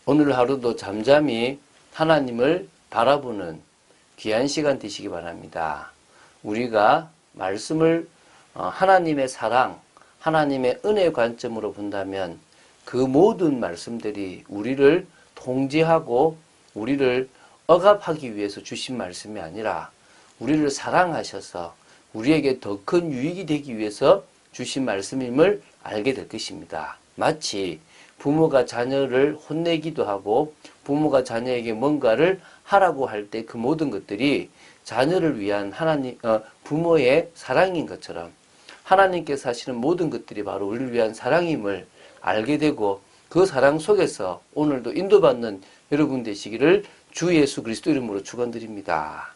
오늘 하루도 잠잠히 하나님을 바라보는 귀한 시간 되시기 바랍니다. 우리가 말씀을 하나님의 사랑, 하나님의 은혜 관점으로 본다면 그 모든 말씀들이 우리를 통제하고 우리를 억압하기 위해서 주신 말씀이 아니라 우리를 사랑하셔서 우리에게 더 큰 유익이 되기 위해서 주신 말씀임을 알게 될 것입니다. 마치 부모가 자녀를 혼내기도 하고 부모가 자녀에게 뭔가를 하라고 할 때 그 모든 것들이 자녀를 위한 부모의 사랑인 것처럼 하나님께서 하시는 모든 것들이 바로 우리를 위한 사랑임을 알게 되고 그 사랑 속에서 오늘도 인도받는 여러분 되시기를 주 예수 그리스도 이름으로 축원드립니다.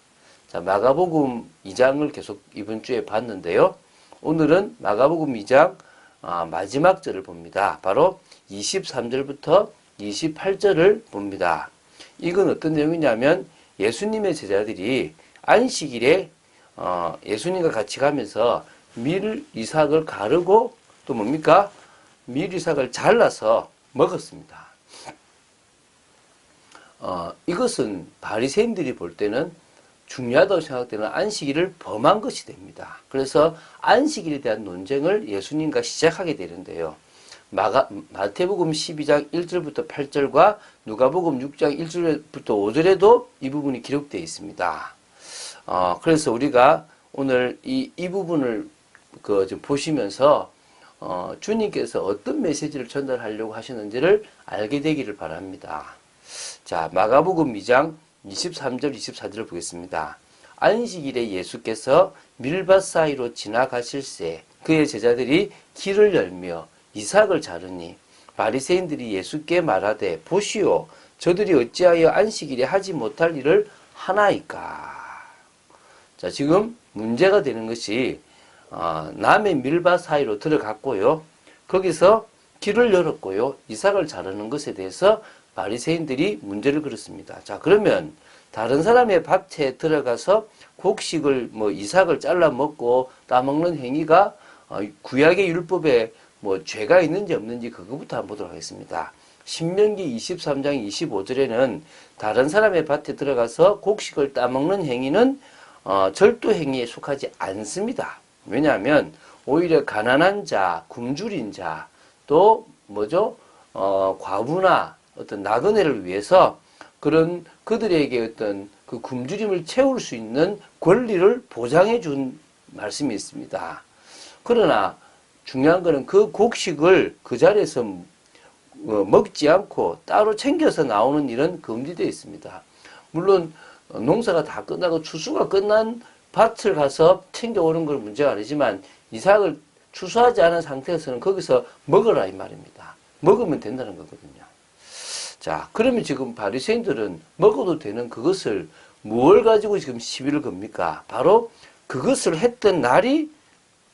자, 마가복음 2장을 계속 이번 주에 봤는데요. 오늘은 마가복음 2장 마지막 절을 봅니다. 바로 23절부터 28절을 봅니다. 이건 어떤 내용이냐면 예수님의 제자들이 안식일에 예수님과 같이 가면서 밀 이삭을 가르고 또 뭡니까? 밀 이삭을 잘라서 먹었습니다. 이것은 바리새인들이 볼 때는 중요하다고 생각되는 안식일을 범한 것이 됩니다. 그래서 안식일에 대한 논쟁을 예수님과 시작하게 되는데요. 마태복음 12장 1절부터 8절과 누가복음 6장 1절부터 5절에도 이 부분이 기록되어 있습니다. 그래서 우리가 오늘 이 부분을 좀 보시면서 주님께서 어떤 메시지를 전달하려고 하시는지를 알게 되기를 바랍니다. 자, 마가복음 2장 23절, 24절을 보겠습니다. 안식일에 예수께서 밀밭 사이로 지나가실새 그의 제자들이 길을 열며 이삭을 자르니 바리새인들이 예수께 말하되 보시오 저들이 어찌하여 안식일에 하지 못할 일을 하나이까. 자, 지금 문제가 되는 것이 남의 밀밭 사이로 들어갔고요. 거기서 길을 열었고요. 이삭을 자르는 것에 대해서 바리새인들이 문제를 걸었습니다. 자, 그러면 다른 사람의 밭에 들어가서 곡식을 이삭을 잘라 먹고 따먹는 행위가 구약의 율법에 죄가 있는지 없는지 그거부터 한번 보도록 하겠습니다. 신명기 23장 25절에는 다른 사람의 밭에 들어가서 곡식을 따먹는 행위는 절도 행위에 속하지 않습니다. 왜냐하면 오히려 가난한 자, 굶주린 자, 또 과부나 어떤 나그네를 위해서 그런 그들에게 어떤 그 굶주림을 채울 수 있는 권리를 보장해 준 말씀이 있습니다. 그러나 중요한 것은 그 곡식을 그 자리에서 먹지 않고 따로 챙겨서 나오는 일은 금지되어 있습니다. 물론 농사가 다 끝나고 추수가 끝난 밭을 가서 챙겨오는 건 문제가 아니지만 이삭을 추수하지 않은 상태에서는 거기서 먹으라 이 말입니다. 먹으면 된다는 거거든요. 자, 그러면 지금 바리새인들은 먹어도 되는 그것을 무엇을 가지고 지금 시비를 겁니까? 바로 그것을 했던 날이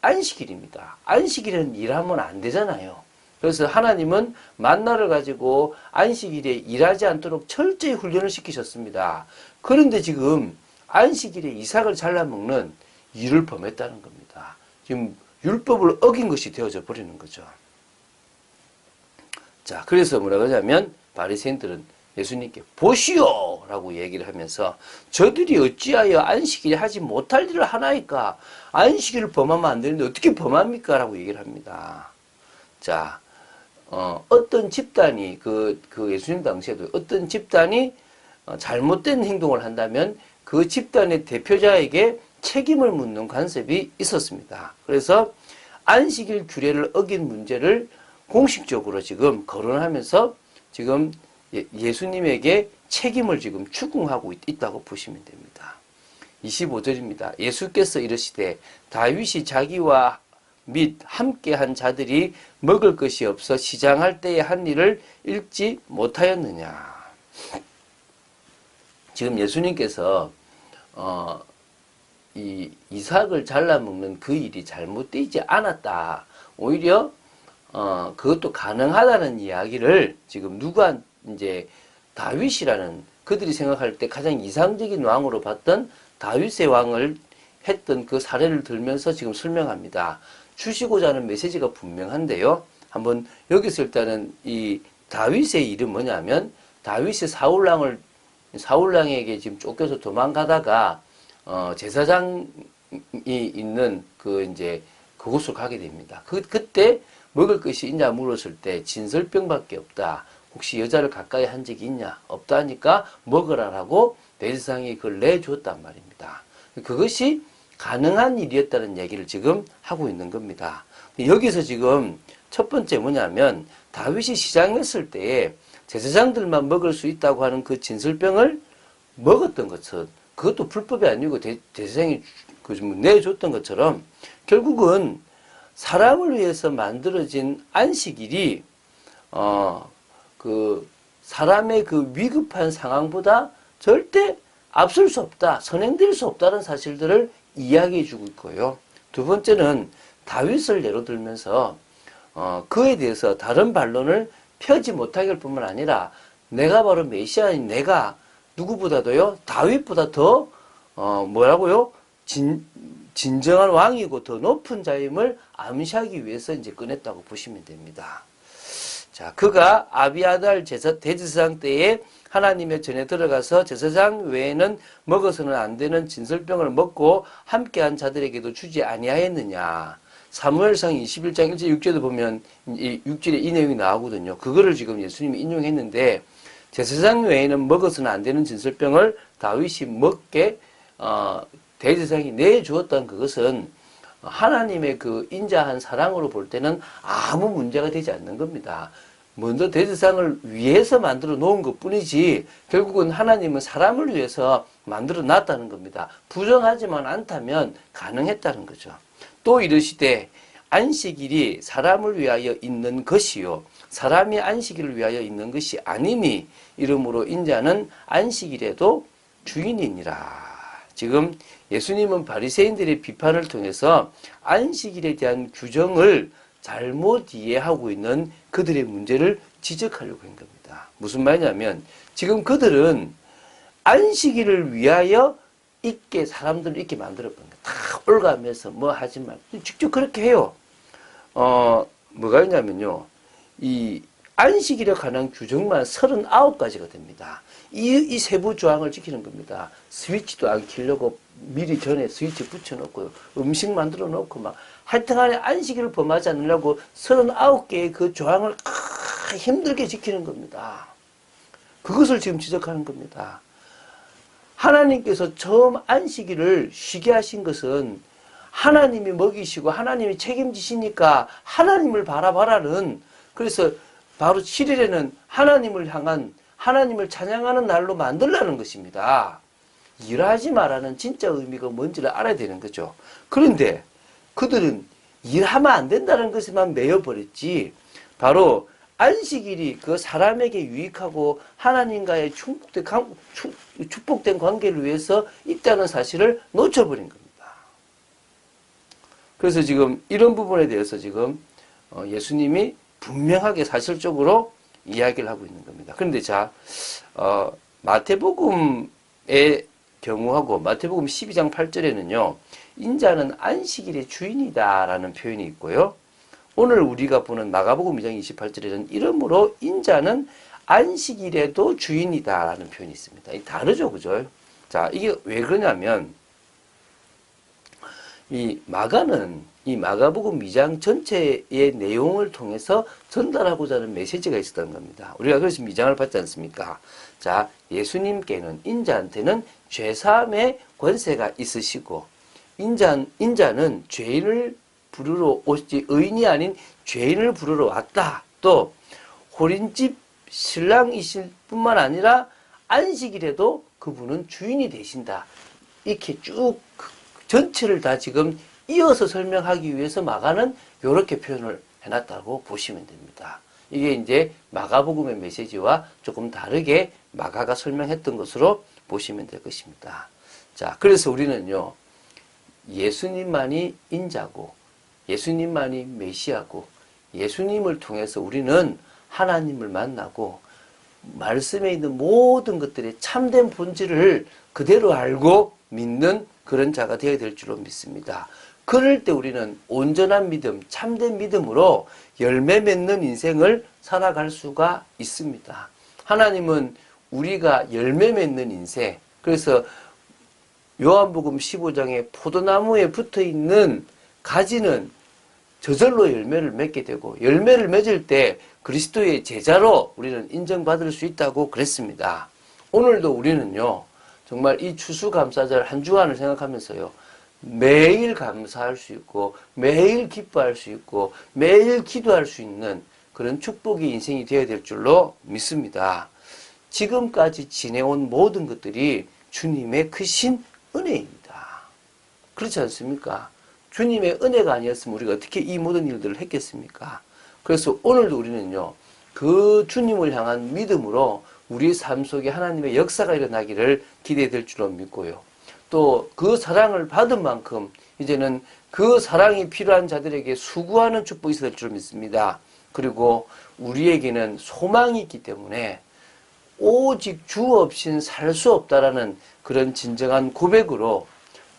안식일입니다. 안식일에는 일하면 안 되잖아요. 그래서 하나님은 만나를 가지고 안식일에 일하지 않도록 철저히 훈련을 시키셨습니다. 그런데 지금 안식일에 이삭을 잘라먹는 일을 범했다는 겁니다. 지금 율법을 어긴 것이 되어져 버리는 거죠. 자, 그래서 뭐라고 하냐면 바리새인들은 예수님께 보시오! 라고 얘기를 하면서 저들이 어찌하여 안식일에 하지 못할 일을 하나이까? 안식일을 범하면 안 되는데 어떻게 범합니까? 라고 얘기를 합니다. 자, 어떤 집단이 그 예수님 당시에도 어떤 집단이 잘못된 행동을 한다면 그 집단의 대표자에게 책임을 묻는 관습이 있었습니다. 그래서 안식일 규례를 어긴 문제를 공식적으로 지금 거론하면서 지금 예수님에게 책임을 지금 추궁하고 있다고 보시면 됩니다. 25절입니다. 예수께서 이르시되 다윗이 자기와 및 함께한 자들이 먹을 것이 없어 시장할 때에 한 일을 읽지 못하였느냐. 지금 예수님께서 이 이삭을 잘라 먹는 그 일이 잘못되지 않았다. 오히려 그것도 가능하다는 이야기를 지금 누가 이제 다윗이라는 그들이 생각할 때 가장 이상적인 왕으로 봤던 다윗의 왕을 했던 그 사례를 들면서 지금 설명합니다. 주시고자 하는 메시지가 분명한데요. 한번 여기서 일단은 이 다윗의 일은 뭐냐면 다윗이 사울왕에게 지금 쫓겨서 도망가다가 제사장이 있는 그곳으로 가게 됩니다. 그때 먹을 것이 있냐 물었을 때 진설병밖에 없다. 혹시 여자를 가까이 한 적이 있냐? 없다니까 먹으라라고 대제사장이 그걸 내주었단 말입니다. 그것이 가능한 일이었다는 얘기를 지금 하고 있는 겁니다. 여기서 지금 첫 번째 뭐냐면 다윗이 시장했을 때에 제사장들만 먹을 수 있다고 하는 그 진설병을 먹었던 것은 그것도 불법이 아니고 대제사장이 내줬던 것처럼 결국은 사람을 위해서 만들어진 안식일이 그 사람의 그 위급한 상황보다 절대 앞설 수 없다, 선행될 수 없다는 사실들을 이야기해 주고 있고요. 두 번째는 다윗을 예로 들면서 그에 대해서 다른 반론을 펴지 못하게 할 뿐만 아니라 내가 바로 메시아인 내가 누구보다도요 다윗보다 더 뭐라고요? 진정한 왕이고 더 높은 자임을 암시하기 위해서 이제 꺼냈다고 보시면 됩니다. 자, 그가 아비아달 대제사장 때에 하나님의 전에 들어가서 제사장 외에는 먹어서는 안 되는 진설병을 먹고 함께한 자들에게도 주지 아니하였느냐. 사무엘상 21장 1절 6절도 보면 이 6절에 이 내용이 나오거든요. 그거를 지금 예수님이 인용했는데 제사장 외에는 먹어서는 안 되는 진설병을 다윗이 먹게 대제사장이 내주었던 그것은 하나님의 그 인자한 사랑으로 볼 때는 아무 문제가 되지 않는 겁니다. 먼저 대제사장을 위해서 만들어 놓은 것 뿐이지 결국은 하나님은 사람을 위해서 만들어 놨다는 겁니다. 부정하지만 않다면 가능했다는 거죠. 또 이르시되 안식일이 사람을 위하여 있는 것이요 사람이 안식일을 위하여 있는 것이 아니니 이러므로 인자는 안식일에도 주인이니라. 지금 예수님은 바리새인들의 비판을 통해서 안식일에 대한 규정을 잘못 이해하고 있는 그들의 문제를 지적하려고 한 겁니다. 무슨 말이냐면 지금 그들은 안식일을 위하여 사람들을 있게 만들어본 거예요. 다 올가면서 뭐 하지 말고 직접 그렇게 해요. 뭐가 있냐면요. 이 안식일에 관한 규정만 39가지가 됩니다. 이 세부 조항을 지키는 겁니다. 스위치도 안 켜려고 미리 전에 스위치 붙여놓고 음식 만들어 놓고 막 하여튼간에 안식일을 범하지 않으려고 39개의 그 조항을 힘들게 지키는 겁니다. 그것을 지금 지적하는 겁니다. 하나님께서 처음 안식일을 쉬게 하신 것은 하나님이 먹이시고 하나님이 책임지시니까 하나님을 바라봐라는 그래서 바로 7일에는 하나님을 향한 하나님을 찬양하는 날로 만들라는 것입니다. 일하지 마라는 진짜 의미가 뭔지를 알아야 되는 거죠. 그런데 그들은 일하면 안 된다는 것에만 매여버렸지 바로 안식일이 그 사람에게 유익하고 하나님과의 축복된 관계를 위해서 있다는 사실을 놓쳐버린 겁니다. 그래서 지금 이런 부분에 대해서 지금 예수님이 분명하게 사실적으로 이야기를 하고 있는 겁니다. 그런데 자, 마태복음의 경우하고 마태복음 12장 8절에는요. 인자는 안식일의 주인이다라는 표현이 있고요. 오늘 우리가 보는 마가복음 2장 28절에는 이러므로 인자는 안식일에도 주인이다라는 표현이 있습니다. 다르죠, 그죠? 자, 이게 왜 그러냐면 이 마가복음 2장 전체의 내용을 통해서 전달하고자 하는 메시지가 있었던 겁니다. 우리가 그래서 2장을 받지 않습니까? 자, 예수님께는 인자한테는 죄사함의 권세가 있으시고 인자는 죄인을 부르러 오지 의인이 아닌 죄인을 부르러 왔다. 또 호린집 신랑이실 뿐만 아니라 안식일에도 그분은 주인이 되신다. 이렇게 쭉 전체를 다 지금 이어서 설명하기 위해서 마가는 이렇게 표현을 해놨다고 보시면 됩니다. 이게 이제 마가복음의 메시지와 조금 다르게 마가가 설명했던 것으로 보시면 될 것입니다. 자, 그래서 우리는요, 예수님만이 인자고, 예수님만이 메시아고, 예수님을 통해서 우리는 하나님을 만나고, 말씀에 있는 모든 것들의 참된 본질을 그대로 알고 믿는 그런 자가 되어야 될 줄로 믿습니다. 그럴 때 우리는 온전한 믿음, 참된 믿음으로 열매 맺는 인생을 살아갈 수가 있습니다. 하나님은 우리가 열매 맺는 인생, 그래서 요한복음 15장에 포도나무에 붙어있는 가지는 저절로 열매를 맺게 되고, 열매를 맺을 때 그리스도의 제자로 우리는 인정받을 수 있다고 그랬습니다. 오늘도 우리는요, 정말 이 추수감사절 한 주간을 생각하면서요, 매일 감사할 수 있고, 매일 기뻐할 수 있고, 매일 기도할 수 있는 그런 축복의 인생이 되어야 될 줄로 믿습니다. 지금까지 지내온 모든 것들이 주님의 크신 은혜입니다. 그렇지 않습니까? 주님의 은혜가 아니었으면 우리가 어떻게 이 모든 일들을 했겠습니까? 그래서 오늘도 우리는요, 그 주님을 향한 믿음으로 우리 삶 속에 하나님의 역사가 일어나기를 기대될 줄로 믿고요. 또 그 사랑을 받은 만큼 이제는 그 사랑이 필요한 자들에게 수고하는 축복이 있을 줄 믿습니다. 그리고 우리에게는 소망이 있기 때문에 오직 주 없이는 살 수 없다라는 그런 진정한 고백으로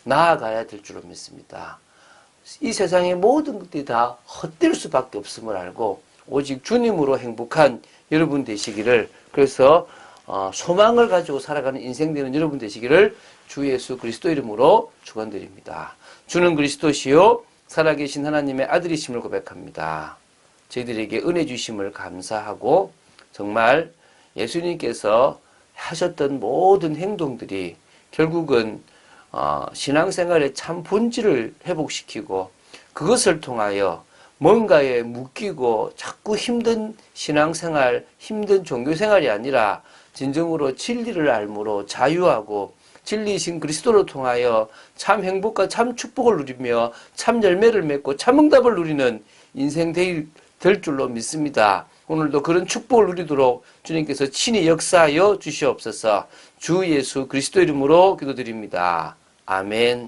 나아가야 될 줄로 믿습니다. 이 세상의 모든 것들이 다 헛될 수밖에 없음을 알고 오직 주님으로 행복한 여러분 되시기를, 그래서 소망을 가지고 살아가는 인생 되는 여러분 되시기를 주 예수 그리스도 이름으로 축원드립니다. 주는 그리스도시요 살아계신 하나님의 아들이심을 고백합니다. 저희들에게 은혜 주심을 감사하고, 정말 예수님께서 하셨던 모든 행동들이 결국은 신앙생활의 참 본질을 회복시키고, 그것을 통하여 뭔가에 묶이고 자꾸 힘든 신앙생활, 힘든 종교생활이 아니라 진정으로 진리를 알므로 자유하고 진리이신 그리스도를 통하여 참 행복과 참 축복을 누리며 참 열매를 맺고 참 응답을 누리는 인생 될 줄로 믿습니다. 오늘도 그런 축복을 누리도록 주님께서 친히 역사하여 주시옵소서. 주 예수 그리스도 이름으로 기도드립니다. 아멘.